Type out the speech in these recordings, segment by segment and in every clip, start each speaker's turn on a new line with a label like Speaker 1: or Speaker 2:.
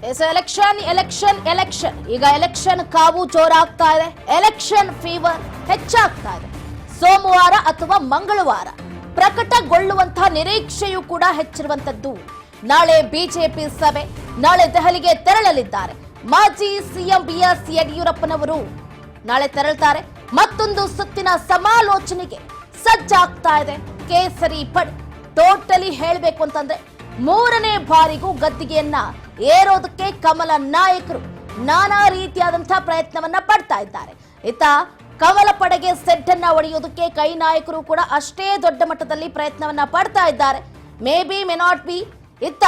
Speaker 1: Election ಈಗ election ಕಾವು ಜೋರಾಗ್ತಾ ಇದೆ. ಎಲೆಕ್ಷನ್ ಫೀವರ್ ಹೆಚ್ಚಾಗ್ತಾ ಇದೆ. ಸೋಮವಾರ ಅಥವಾ ಮಂಗಳವಾರ ಪ್ರಕಟಗೊಳ್ಳುವಂತಹ ನಿರೀಕ್ಷೆಯೂ ಕೂಡ ಹೆಚ್ಚಿರುವಂತದ್ದು. ನಾಳೆ ಬಿಜೆಪಿ ಸಭೆ, ನಾಳೆ ದೆಹಲಿಗೆ ತೆರಳಲಿದ್ದಾರೆ ಮಾಜಿ ಸಿಎಂ ಬಿಎಸ್ ಯಡಿಯೂರಪ್ಪನವರು. ನಾಳೆ ತೆರಳುತ್ತಾರೆ. ಮತ್ತೊಂದು ಸುತ್ತಿನ ಸಮಾಲೋಚನೆಗೆ ಸಜ್ಜಾಗ್ತಾ ಇದೆ ಕೇಸರಿ ಪಡೆ. ಟೋಟಲಿ ಹೇಳಬೇಕು ಅಂತಂದ್ರೆ ಮೂರನೇ ಬಾರಿಗೂ ಗದ್ದಿಗೆಯನ್ನ ಏರೋದಕ್ಕೆ ಕಮಲ ನಾಯಕರು ನಾನಾ ರೀತಿಯಾದಂತಹ ಪ್ರಯತ್ನವನ್ನ ಪಡ್ತಾ ಇದ್ದಾರೆ. ಇತ್ತ ಕಮಲ ಪಡೆಗೆ ಸೆಡ್ಡನ್ನ ಹೊಡೆಯೋದಕ್ಕೆ ಕೈ ನಾಯಕರು ಕೂಡ ಅಷ್ಟೇ ದೊಡ್ಡ ಮಟ್ಟದಲ್ಲಿ ಪ್ರಯತ್ನವನ್ನ ಪಡ್ತಾ ಇದ್ದಾರೆ. May be may not be. ಇತ್ತ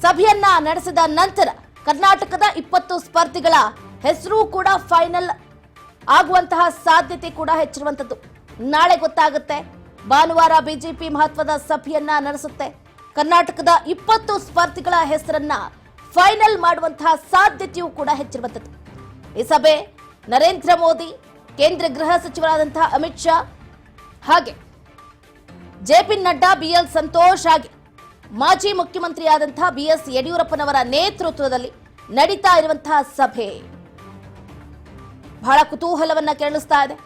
Speaker 1: ಸಭೆಯನ್ನ ನಡೆಸಿದ ನಂತರ ಕರ್ನಾಟಕದ 20 ಸ್ಪರ್ಧಿಗಳ ಹೆಸರು ಕೂಡ ಫೈನಲ್ ಆಗುವಂತಹ ಸಾಧ್ಯತೆ ಕೂಡ ಹೆಚ್ಚಿರುವಂತದ್ದು. ನಾಳೆ ಗೊತ್ತಾಗುತ್ತೆ. ಭಾನುವಾರ ಬಿಜೆಪಿ ಮಹತ್ವದ ಸಭೆಯನ್ನ ನಡೆಸುತ್ತೆ. ಕರ್ನಾಟಕದ 20 ಸ್ಪರ್ಧಿಗಳ ಹೆಸರನ್ನ ಫೈನಲ್ ಮಾಡುವಂತಹ ಸಾಧ್ಯತೆಯೂ ಕೂಡ ಹೆಚ್ಚಿರುವಂತದ್ದು. ಈ ಸಭೆ ನರೇಂದ್ರ ಮೋದಿ, ಕೇಂದ್ರ ಗೃಹ ಸಚಿವರಾದಂತಹ ಅಮಿತ್ ಶಾ, ಹಾಗೆ ಜೆಪಿ ನಡ್ಡಾ, ಬಿಎಲ್ ಸಂತೋಷ್ ಹಾಗೆ ಮಾಜಿ ಮುಖ್ಯಮಂತ್ರಿಯಾದಂತಹ ಬಿಎಸ್ ಯಡಿಯೂರಪ್ಪನವರ ನೇತೃತ್ವದಲ್ಲಿ ನಡೀತಾ ಇರುವಂತಹ ಸಭೆ ಬಹಳ ಕುತೂಹಲವನ್ನ ಕೆರಳಿಸ್ತಾ ಇದೆ.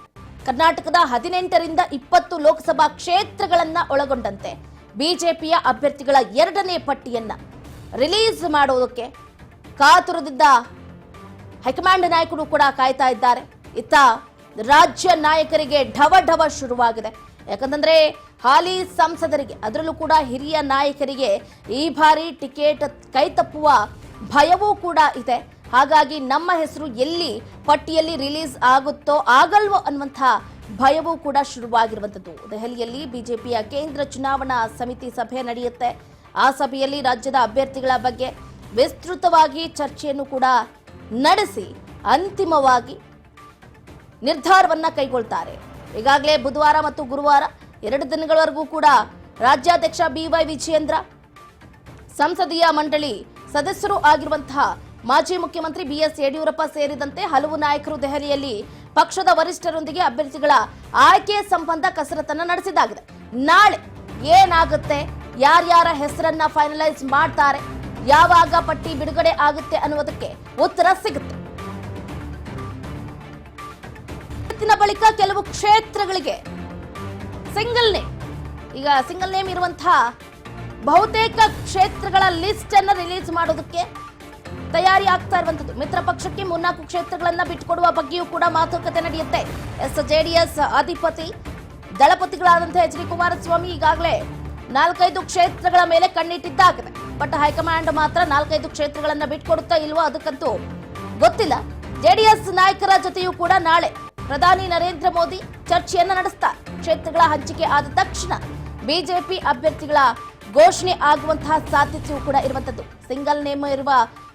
Speaker 1: ಕರ್ನಾಟಕದ 18ರಿಂದ 20 ಲೋಕಸಭಾ ಕ್ಷೇತ್ರಗಳನ್ನ ಒಳಗೊಂಡಂತೆ ಬಿಜೆಪಿಯ ಅಭ್ಯರ್ಥಿಗಳ 2ನೇ ಪಟ್ಟಿಯನ್ನ ರಿಲೀಸ್ ಮಾಡೋದಕ್ಕೆ ಕಾತುರದಿಂದ ಹೈಕಮಾಂಡ್ ನಾಯಕರು ಕೂಡ ಕಾಯ್ತಾ ಇದ್ದಾರೆ. ಇತ್ತ ರಾಜ್ಯ ನಾಯಕರಿಗೆ ಢವ ಶುರುವಾಗಿದೆ. ಯಾಕಂತಂದ್ರೆ ಹಾಲಿ ಸಂಸದರಿಗೆ, ಅದರಲ್ಲೂ ಕೂಡ ಹಿರಿಯ ನಾಯಕರಿಗೆ ಈ ಬಾರಿ ಟಿಕೆಟ್ ಕೈತಪ್ಪುವ ಭಯವೂ ಕೂಡ ಇದೆ. ಹಾಗಾಗಿ ನಮ್ಮ ಹೆಸರು ಎಲ್ಲಿ ಪಟ್ಟಿಯಲ್ಲಿ ರಿಲೀಸ್ ಆಗುತ್ತೋ ಆಗಲ್ವೋ ಅನ್ನುವಂತಹ ಭಯವೂ ಕೂಡ ಶುರುವಾಗಿರುವಂತದ್ದು. ದೆಹಲಿಯಲ್ಲಿ ಬಿಜೆಪಿಯ ಕೇಂದ್ರ ಚುನಾವಣಾ ಸಮಿತಿ ಸಭೆ ನಡೆಯುತ್ತೆ. ಆ ಸಭೆಯಲ್ಲಿ ರಾಜ್ಯದ ಅಭ್ಯರ್ಥಿಗಳ ಬಗ್ಗೆ ವಿಸ್ತೃತವಾಗಿ ಚರ್ಚೆಯನ್ನು ಕೂಡ ನಡೆಸಿ ಅಂತಿಮವಾಗಿ ನಿರ್ಧಾರವನ್ನ ಕೈಗೊಳ್ತಾರೆ. ಈಗಾಗಲೇ ಬುಧವಾರ ಮತ್ತು ಗುರುವಾರ 2 ದಿನಗಳವರೆಗೂ ಕೂಡ ರಾಜ್ಯಾಧ್ಯಕ್ಷ ಬಿವೈ ವಿಜಯೇಂದ್ರ, ಸಂಸದೀಯ ಮಂಡಳಿ ಸದಸ್ಯರು ಆಗಿರುವಂತಹ ಮಾಜಿ ಮುಖ್ಯಮಂತ್ರಿ ಬಿಎಸ್ ಯಡಿಯೂರಪ್ಪ ಸೇರಿದಂತೆ ಹಲವು ನಾಯಕರು ದೆಹಲಿಯಲ್ಲಿ ಪಕ್ಷದ ವರಿಷ್ಠರೊಂದಿಗೆ ಅಭ್ಯರ್ಥಿಗಳ ಆಯ್ಕೆ ಸಂಬಂಧ ಕಸರತ್ತನ್ನು ನಡೆಸಿದ್ದಾಗಿದೆ. ನಾಳೆ ಏನಾಗುತ್ತೆ, ಯಾರ್ಯಾರ ಹೆಸರನ್ನ ಫೈನಲೈಸ್ ಮಾಡ್ತಾರೆ, ಯಾವಾಗ ಪಟ್ಟಿ ಬಿಡುಗಡೆ ಆಗುತ್ತೆ ಅನ್ನುವುದಕ್ಕೆ ಉತ್ತರ ಸಿಗುತ್ತೆ. ಬಳಿಕ ಕೆಲವು ಕ್ಷೇತ್ರಗಳಿಗೆ ಸಿಂಗಲ್ ನೇಮ್ ಇರುವಂತಹ ಬಹುತೇಕ ಕ್ಷೇತ್ರಗಳ ಲಿಸ್ಟ್ ಅನ್ನು ರಿಲೀಸ್ ಮಾಡೋದಕ್ಕೆ ತಯಾರಿ ಆಗ್ತಾ ಇರುವಂತದ್ದು. ಮಿತ್ರ ಪಕ್ಷಕ್ಕೆ 3-4 ಕ್ಷೇತ್ರಗಳನ್ನ ಬಿಟ್ಟುಕೊಡುವ ಬಗ್ಗೆಯೂ ಕೂಡ ಮಾತುಕತೆ ನಡೆಯುತ್ತೆ. ಜೆಡಿಎಸ್ ಅಧಿಪತಿ ದಳಪತಿಗಳಾದಂತಹ ಎಚ್ ಡಿ ಕುಮಾರಸ್ವಾಮಿ ಈಗಾಗಲೇ 4-5 ಕ್ಷೇತ್ರಗಳ ಮೇಲೆ ಕಣ್ಣಿಟ್ಟಿದ್ದಾಗಿದೆ. ಬಟ್ ಹೈಕಮಾಂಡ್ ಮಾತ್ರ 4-5 ಕ್ಷೇತ್ರಗಳನ್ನ ಬಿಟ್ಟುಕೊಡುತ್ತಾ ಇಲ್ವೋ ಅದಕ್ಕಂತೂ ಗೊತ್ತಿಲ್ಲ. ಜೆಡಿಎಸ್ ನಾಯಕರ ಜೊತೆಯೂ ಕೂಡ ನಾಳೆ ಪ್ರಧಾನಿ ನರೇಂದ್ರ ಮೋದಿ ಚರ್ಚೆಯನ್ನ ನಡೆಸ್ತಾರೆ. ಕ್ಷೇತ್ರಗಳ ಹಂಚಿಕೆ ಆದ ತಕ್ಷಣ ಬಿಜೆಪಿ ಅಭ್ಯರ್ಥಿಗಳ ಘೋಷಣೆ ಆಗುವಂತಹ ಸಾಧ್ಯತೆಯೂ ಕೂಡ ಇರುವಂತದ್ದು. ಸಿಂಗಲ್ ನೇಮ್ ಇರುವ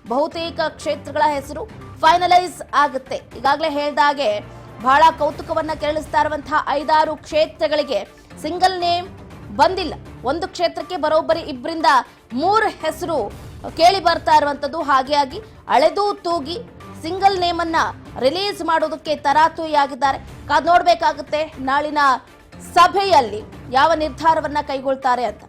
Speaker 1: ಬಹುತೇಕ ಕ್ಷೇತ್ರಗಳ ಹೆಸರು ಫೈನಲೈಸ್ ಆಗುತ್ತೆ. ಈಗಾಗಲೇ ಹೇಳಿದ ಹಾಗೆ ಬಹಳ ಕೌತುಕವನ್ನ ಕೆರಳಿಸ್ತಾ ಇರುವಂತಹ 5-6 ಕ್ಷೇತ್ರಗಳಿಗೆ ಸಿಂಗಲ್ ನೇಮ್ ಬಂದಿಲ್ಲ. ಒಂದು ಕ್ಷೇತ್ರಕ್ಕೆ ಬರೋಬ್ಬರಿ 2-3 ಹೆಸರು ಕೇಳಿ ಬರ್ತಾ ಇರುವಂತದ್ದು. ಹಾಗಾಗಿ ಅಳೆದು ತೂಗಿ ಸಿಂಗಲ್ ನೇಮ್ ಅನ್ನ ರಿಲೀಸ್ ಮಾಡೋದಕ್ಕೆ ತರಾತುರಿಯಾಗಿದ್ದಾರೆ. ಕಾದು ನೋಡ್ಬೇಕಾಗುತ್ತೆ ನಾಳಿನ ಸಭೆಯಲ್ಲಿ ಯಾವ ನಿರ್ಧಾರವನ್ನ ಕೈಗೊಳ್ತಾರೆ ಅಂತ.